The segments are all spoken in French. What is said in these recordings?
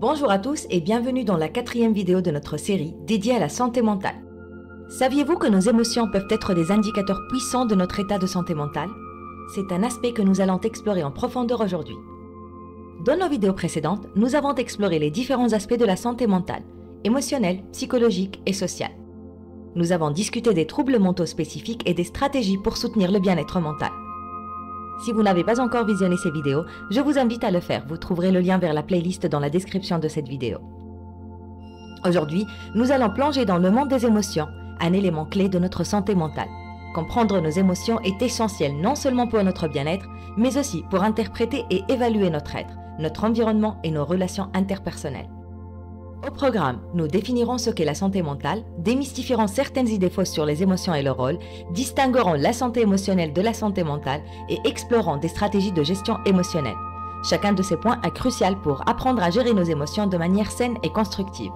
Bonjour à tous et bienvenue dans la 4e vidéo de notre série dédiée à la santé mentale. Saviez-vous que nos émotions peuvent être des indicateurs puissants de notre état de santé mentale? C'est un aspect que nous allons explorer en profondeur aujourd'hui. Dans nos vidéos précédentes, nous avons exploré les différents aspects de la santé mentale, émotionnelle, psychologique et sociale. Nous avons discuté des troubles mentaux spécifiques et des stratégies pour soutenir le bien-être mental. Si vous n'avez pas encore visionné ces vidéos, je vous invite à le faire. Vous trouverez le lien vers la playlist dans la description de cette vidéo. Aujourd'hui, nous allons plonger dans le monde des émotions, un élément clé de notre santé mentale. Comprendre nos émotions est essentiel non seulement pour notre bien-être, mais aussi pour interpréter et évaluer notre être, notre environnement et nos relations interpersonnelles. Au programme, nous définirons ce qu'est la santé mentale, démystifierons certaines idées fausses sur les émotions et leur rôle, distinguerons la santé émotionnelle de la santé mentale et explorons des stratégies de gestion émotionnelle. Chacun de ces points est crucial pour apprendre à gérer nos émotions de manière saine et constructive.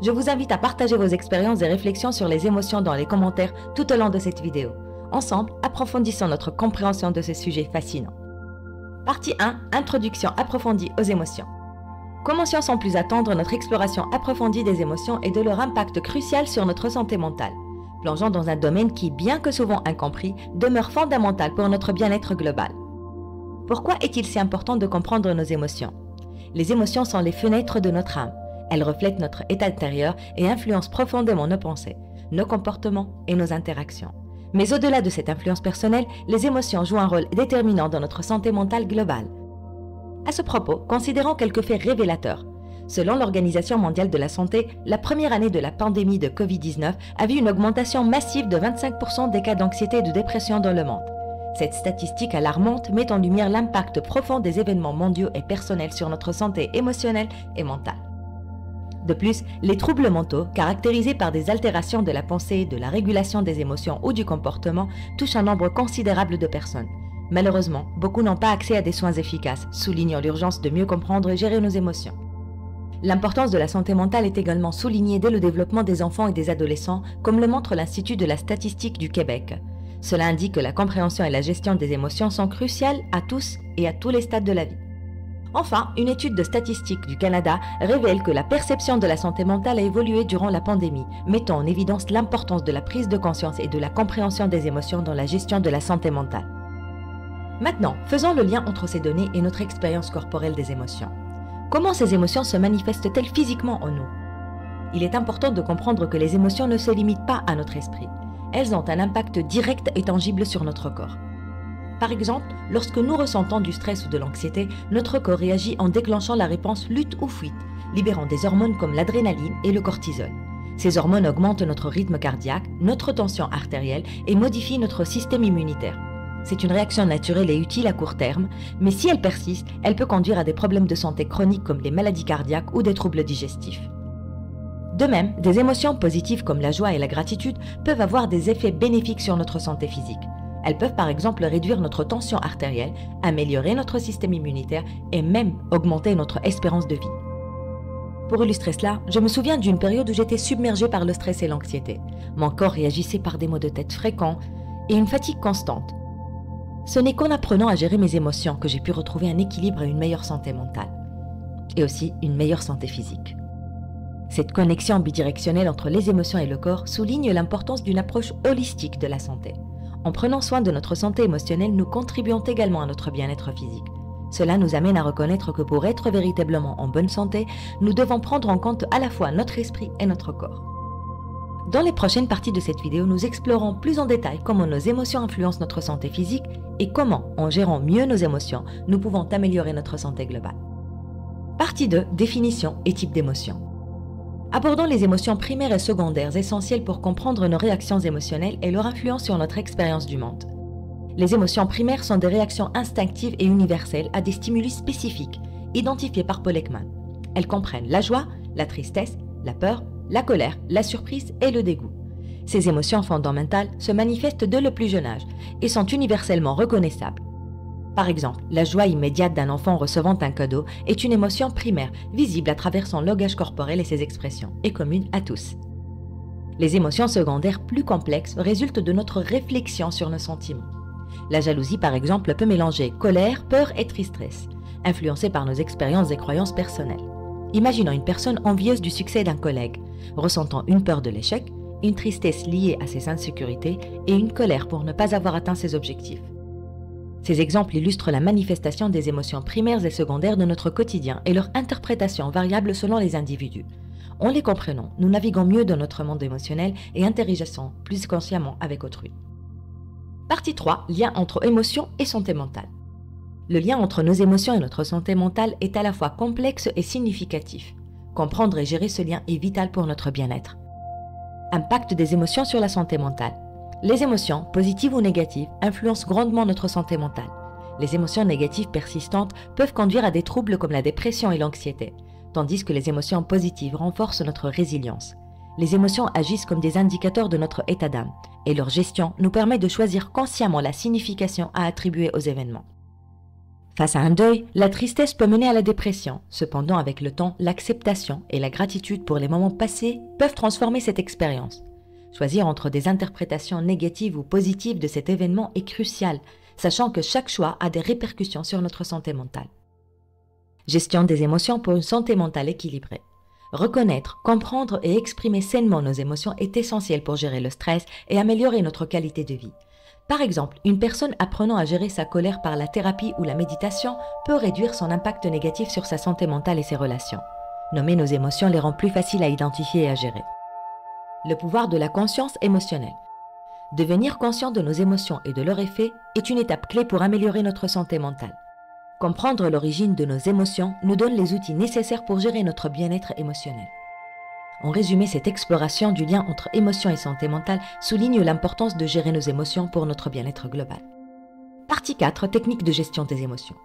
Je vous invite à partager vos expériences et réflexions sur les émotions dans les commentaires tout au long de cette vidéo. Ensemble, approfondissons notre compréhension de ce sujet fascinant. Partie 1. Introduction approfondie aux émotions. Commencions sans plus attendre notre exploration approfondie des émotions et de leur impact crucial sur notre santé mentale. Plongeons dans un domaine qui, bien que souvent incompris, demeure fondamental pour notre bien-être global. Pourquoi est-il si important de comprendre nos émotions? Les émotions sont les fenêtres de notre âme. Elles reflètent notre état intérieur et influencent profondément nos pensées, nos comportements et nos interactions. Mais au-delà de cette influence personnelle, les émotions jouent un rôle déterminant dans notre santé mentale globale. À ce propos, considérons quelques faits révélateurs. Selon l'Organisation mondiale de la santé, la première année de la pandémie de Covid-19 a vu une augmentation massive de 25% des cas d'anxiété et de dépression dans le monde. Cette statistique alarmante met en lumière l'impact profond des événements mondiaux et personnels sur notre santé émotionnelle et mentale. De plus, les troubles mentaux, caractérisés par des altérations de la pensée, de la régulation des émotions ou du comportement, touchent un nombre considérable de personnes. Malheureusement, beaucoup n'ont pas accès à des soins efficaces, soulignant l'urgence de mieux comprendre et gérer nos émotions. L'importance de la santé mentale est également soulignée dès le développement des enfants et des adolescents, comme le montre l'Institut de la statistique du Québec. Cela indique que la compréhension et la gestion des émotions sont cruciales à tous et à tous les stades de la vie. Enfin, une étude de Statistique du Canada révèle que la perception de la santé mentale a évolué durant la pandémie, mettant en évidence l'importance de la prise de conscience et de la compréhension des émotions dans la gestion de la santé mentale. Maintenant, faisons le lien entre ces données et notre expérience corporelle des émotions. Comment ces émotions se manifestent-elles physiquement en nous? Il est important de comprendre que les émotions ne se limitent pas à notre esprit. Elles ont un impact direct et tangible sur notre corps. Par exemple, lorsque nous ressentons du stress ou de l'anxiété, notre corps réagit en déclenchant la réponse lutte ou fuite, libérant des hormones comme l'adrénaline et le cortisol. Ces hormones augmentent notre rythme cardiaque, notre tension artérielle et modifient notre système immunitaire. C'est une réaction naturelle et utile à court terme, mais si elle persiste, elle peut conduire à des problèmes de santé chroniques comme les maladies cardiaques ou des troubles digestifs. De même, des émotions positives comme la joie et la gratitude peuvent avoir des effets bénéfiques sur notre santé physique. Elles peuvent par exemple réduire notre tension artérielle, améliorer notre système immunitaire et même augmenter notre espérance de vie. Pour illustrer cela, je me souviens d'une période où j'étais submergée par le stress et l'anxiété. Mon corps réagissait par des maux de tête fréquents et une fatigue constante. Ce n'est qu'en apprenant à gérer mes émotions que j'ai pu retrouver un équilibre et une meilleure santé mentale. Et aussi une meilleure santé physique. Cette connexion bidirectionnelle entre les émotions et le corps souligne l'importance d'une approche holistique de la santé. En prenant soin de notre santé émotionnelle, nous contribuons également à notre bien-être physique. Cela nous amène à reconnaître que pour être véritablement en bonne santé, nous devons prendre en compte à la fois notre esprit et notre corps. Dans les prochaines parties de cette vidéo, nous explorons plus en détail comment nos émotions influencent notre santé physique et comment, en gérant mieux nos émotions, nous pouvons améliorer notre santé globale. Partie 2. Définition et type d'émotions. Abordons les émotions primaires et secondaires essentielles pour comprendre nos réactions émotionnelles et leur influence sur notre expérience du monde. Les émotions primaires sont des réactions instinctives et universelles à des stimuli spécifiques, identifiés par Paul Ekman. Elles comprennent la joie, la tristesse, la peur, la colère, la surprise et le dégoût. Ces émotions fondamentales se manifestent dès le plus jeune âge et sont universellement reconnaissables. Par exemple, la joie immédiate d'un enfant recevant un cadeau est une émotion primaire, visible à travers son langage corporel et ses expressions, et commune à tous. Les émotions secondaires plus complexes résultent de notre réflexion sur nos sentiments. La jalousie, par exemple, peut mélanger colère, peur et tristesse, influencée par nos expériences et croyances personnelles. Imaginons une personne envieuse du succès d'un collègue, ressentant une peur de l'échec, une tristesse liée à ses insécurités et une colère pour ne pas avoir atteint ses objectifs. Ces exemples illustrent la manifestation des émotions primaires et secondaires de notre quotidien et leur interprétation variable selon les individus. En les comprenant, nous naviguons mieux dans notre monde émotionnel et interagissons plus consciemment avec autrui. Partie 3. Lien entre émotions et santé mentale. Le lien entre nos émotions et notre santé mentale est à la fois complexe et significatif. Comprendre et gérer ce lien est vital pour notre bien-être. Impact des émotions sur la santé mentale. Les émotions, positives ou négatives, influencent grandement notre santé mentale. Les émotions négatives persistantes peuvent conduire à des troubles comme la dépression et l'anxiété, tandis que les émotions positives renforcent notre résilience. Les émotions agissent comme des indicateurs de notre état d'âme, et leur gestion nous permet de choisir consciemment la signification à attribuer aux événements. Face à un deuil, la tristesse peut mener à la dépression. Cependant, avec le temps, l'acceptation et la gratitude pour les moments passés peuvent transformer cette expérience. Choisir entre des interprétations négatives ou positives de cet événement est crucial, sachant que chaque choix a des répercussions sur notre santé mentale. Gestion des émotions pour une santé mentale équilibrée. Reconnaître, comprendre et exprimer sainement nos émotions est essentiel pour gérer le stress et améliorer notre qualité de vie. Par exemple, une personne apprenant à gérer sa colère par la thérapie ou la méditation peut réduire son impact négatif sur sa santé mentale et ses relations. Nommer nos émotions les rend plus faciles à identifier et à gérer. Le pouvoir de la conscience émotionnelle. Devenir conscient de nos émotions et de leurs effets est une étape clé pour améliorer notre santé mentale. Comprendre l'origine de nos émotions nous donne les outils nécessaires pour gérer notre bien-être émotionnel. En résumé, cette exploration du lien entre émotions et santé mentale souligne l'importance de gérer nos émotions pour notre bien-être global. Partie 4. Techniques de gestion des émotions.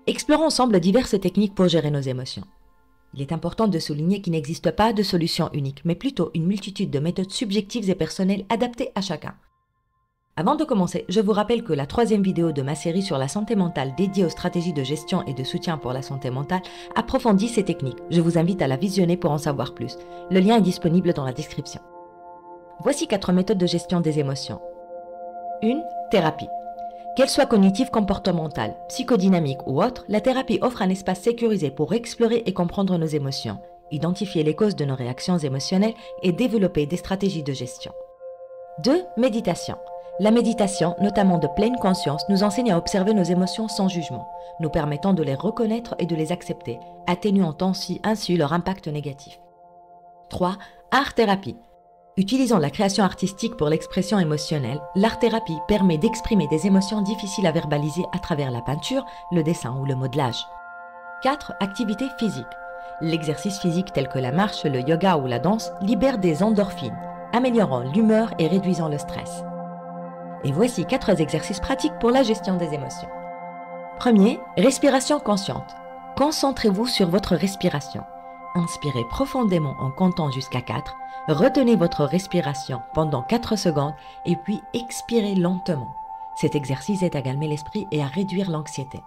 Explorons ensemble diverses techniques pour gérer nos émotions. Il est important de souligner qu'il n'existe pas de solution unique, mais plutôt une multitude de méthodes subjectives et personnelles adaptées à chacun. Avant de commencer, je vous rappelle que la 3e vidéo de ma série sur la santé mentale dédiée aux stratégies de gestion et de soutien pour la santé mentale approfondit ces techniques. Je vous invite à la visionner pour en savoir plus. Le lien est disponible dans la description. Voici 4 méthodes de gestion des émotions. 1. Thérapie. Qu'elle soit cognitive, comportementale, psychodynamique ou autre, la thérapie offre un espace sécurisé pour explorer et comprendre nos émotions, identifier les causes de nos réactions émotionnelles et développer des stratégies de gestion. 2. Méditation. La méditation, notamment de pleine conscience, nous enseigne à observer nos émotions sans jugement, nous permettant de les reconnaître et de les accepter, atténuant ainsi leur impact négatif. 3. Art-thérapie. Utilisant la création artistique pour l'expression émotionnelle, l'art-thérapie permet d'exprimer des émotions difficiles à verbaliser à travers la peinture, le dessin ou le modelage. 4. Activité physique. L'exercice physique tel que la marche, le yoga ou la danse libère des endorphines, améliorant l'humeur et réduisant le stress. Et voici 4 exercices pratiques pour la gestion des émotions. Premier, respiration consciente. Concentrez-vous sur votre respiration. Inspirez profondément en comptant jusqu'à 4, retenez votre respiration pendant 4 secondes et puis expirez lentement. Cet exercice aide à calmer l'esprit et à réduire l'anxiété.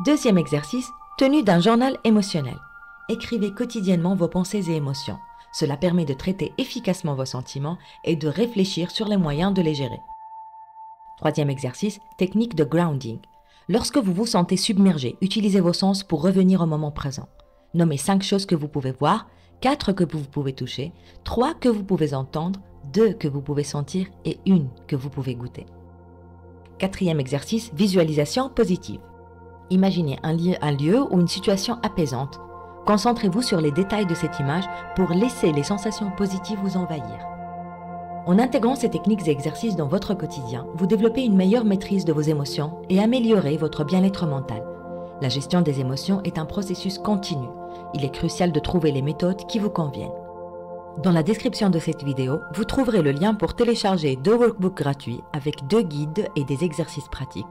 Deuxième exercice, tenue d'un journal émotionnel. Écrivez quotidiennement vos pensées et émotions. Cela permet de traiter efficacement vos sentiments et de réfléchir sur les moyens de les gérer. Troisième exercice, technique de grounding. Lorsque vous vous sentez submergé, utilisez vos sens pour revenir au moment présent. Nommez 5 choses que vous pouvez voir, 4 que vous pouvez toucher, 3 que vous pouvez entendre, 2 que vous pouvez sentir et 1 que vous pouvez goûter. Quatrième exercice, visualisation positive. Imaginez un lieu ou une situation apaisante. Concentrez-vous sur les détails de cette image pour laisser les sensations positives vous envahir. En intégrant ces techniques et exercices dans votre quotidien, vous développez une meilleure maîtrise de vos émotions et améliorez votre bien-être mental. La gestion des émotions est un processus continu. Il est crucial de trouver les méthodes qui vous conviennent. Dans la description de cette vidéo, vous trouverez le lien pour télécharger 2 workbooks gratuits avec 2 guides et des exercices pratiques.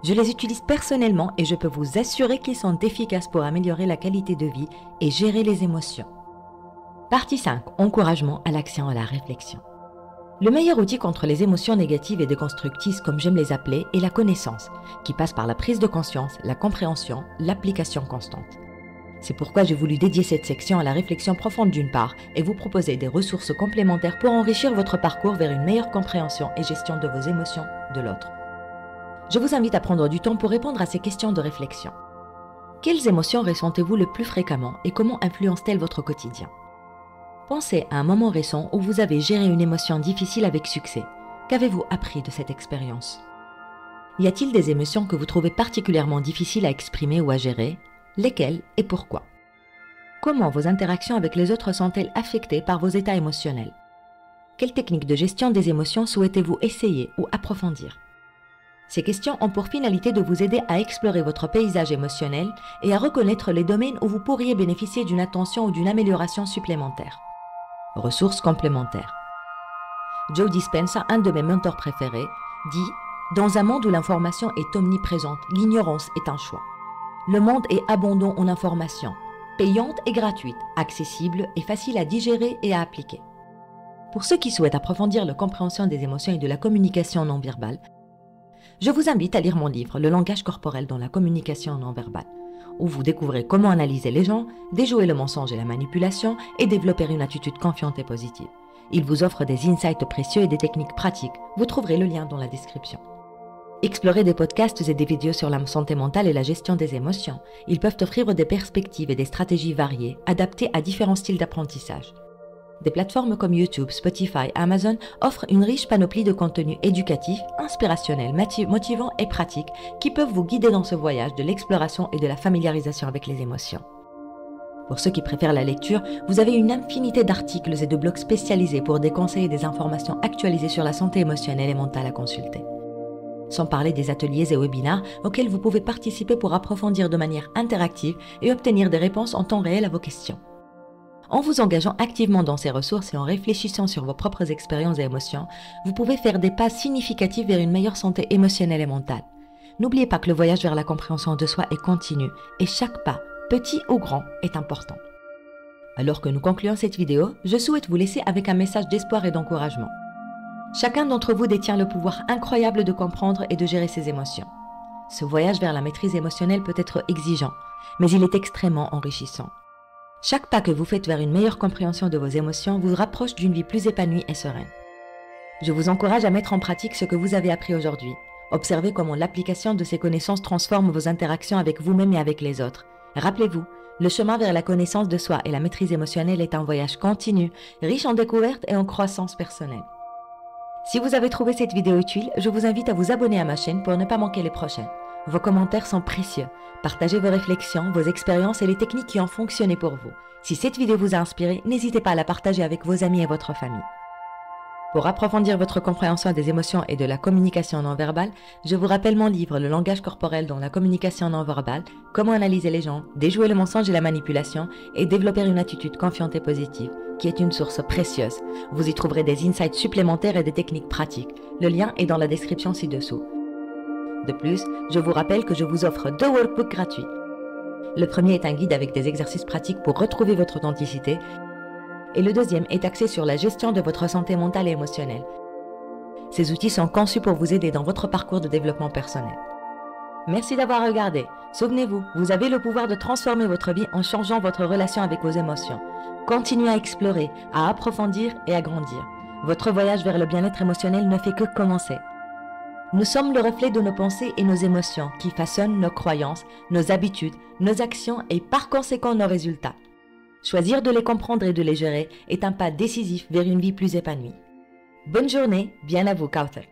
Je les utilise personnellement et je peux vous assurer qu'ils sont efficaces pour améliorer la qualité de vie et gérer les émotions. Partie 5. Encouragement à l'action et à la réflexion. Le meilleur outil contre les émotions négatives et déconstructives, comme j'aime les appeler, est la connaissance, qui passe par la prise de conscience, la compréhension, l'application constante. C'est pourquoi j'ai voulu dédier cette section à la réflexion profonde d'une part et vous proposer des ressources complémentaires pour enrichir votre parcours vers une meilleure compréhension et gestion de vos émotions de l'autre. Je vous invite à prendre du temps pour répondre à ces questions de réflexion. Quelles émotions ressentez-vous le plus fréquemment et comment influencent-elles votre quotidien? Pensez à un moment récent où vous avez géré une émotion difficile avec succès. Qu'avez-vous appris de cette expérience? Y a-t-il des émotions que vous trouvez particulièrement difficiles à exprimer ou à gérer? Lesquelles et pourquoi? Comment vos interactions avec les autres sont-elles affectées par vos états émotionnels? Quelle technique de gestion des émotions souhaitez-vous essayer ou approfondir? Ces questions ont pour finalité de vous aider à explorer votre paysage émotionnel et à reconnaître les domaines où vous pourriez bénéficier d'une attention ou d'une amélioration supplémentaire. Ressources complémentaires. Joe Dispenza, un de mes mentors préférés, dit « Dans un monde où l'information est omniprésente, l'ignorance est un choix. Le monde est abondant en informations, payante et gratuite, accessible et facile à digérer et à appliquer. » Pour ceux qui souhaitent approfondir la compréhension des émotions et de la communication non verbale, je vous invite à lire mon livre « Le langage corporel dans la communication non verbale » où vous découvrez comment analyser les gens, déjouer le mensonge et la manipulation et développer une attitude confiante et positive. Il vous offre des insights précieux et des techniques pratiques. Vous trouverez le lien dans la description. Explorez des podcasts et des vidéos sur la santé mentale et la gestion des émotions. Ils peuvent offrir des perspectives et des stratégies variées, adaptées à différents styles d'apprentissage. Des plateformes comme YouTube, Spotify, Amazon offrent une riche panoplie de contenus éducatifs, inspirationnels, motivants et pratiques qui peuvent vous guider dans ce voyage de l'exploration et de la familiarisation avec les émotions. Pour ceux qui préfèrent la lecture, vous avez une infinité d'articles et de blogs spécialisés pour des conseils et des informations actualisées sur la santé émotionnelle et mentale à consulter. Sans parler des ateliers et webinaires auxquels vous pouvez participer pour approfondir de manière interactive et obtenir des réponses en temps réel à vos questions. En vous engageant activement dans ces ressources et en réfléchissant sur vos propres expériences et émotions, vous pouvez faire des pas significatifs vers une meilleure santé émotionnelle et mentale. N'oubliez pas que le voyage vers la compréhension de soi est continu et chaque pas, petit ou grand, est important. Alors que nous concluons cette vidéo, je souhaite vous laisser avec un message d'espoir et d'encouragement. Chacun d'entre vous détient le pouvoir incroyable de comprendre et de gérer ses émotions. Ce voyage vers la maîtrise émotionnelle peut être exigeant, mais il est extrêmement enrichissant. Chaque pas que vous faites vers une meilleure compréhension de vos émotions vous rapproche d'une vie plus épanouie et sereine. Je vous encourage à mettre en pratique ce que vous avez appris aujourd'hui. Observez comment l'application de ces connaissances transforme vos interactions avec vous-même et avec les autres. Rappelez-vous, le chemin vers la connaissance de soi et la maîtrise émotionnelle est un voyage continu, riche en découvertes et en croissance personnelle. Si vous avez trouvé cette vidéo utile, je vous invite à vous abonner à ma chaîne pour ne pas manquer les prochaines. Vos commentaires sont précieux. Partagez vos réflexions, vos expériences et les techniques qui ont fonctionné pour vous. Si cette vidéo vous a inspiré, n'hésitez pas à la partager avec vos amis et votre famille. Pour approfondir votre compréhension des émotions et de la communication non verbale, je vous rappelle mon livre « Le langage corporel dans la communication non verbale », comment analyser les gens, déjouer le mensonge et la manipulation et développer une attitude confiante et positive, qui est une source précieuse. Vous y trouverez des insights supplémentaires et des techniques pratiques. Le lien est dans la description ci-dessous. De plus, je vous rappelle que je vous offre 2 workbooks gratuits. Le premier est un guide avec des exercices pratiques pour retrouver votre authenticité et le deuxième est axé sur la gestion de votre santé mentale et émotionnelle. Ces outils sont conçus pour vous aider dans votre parcours de développement personnel. Merci d'avoir regardé. Souvenez-vous, vous avez le pouvoir de transformer votre vie en changeant votre relation avec vos émotions. Continuez à explorer, à approfondir et à grandir. Votre voyage vers le bien-être émotionnel ne fait que commencer. Nous sommes le reflet de nos pensées et nos émotions qui façonnent nos croyances, nos habitudes, nos actions et par conséquent nos résultats. Choisir de les comprendre et de les gérer est un pas décisif vers une vie plus épanouie. Bonne journée, bien à vous, Kauter.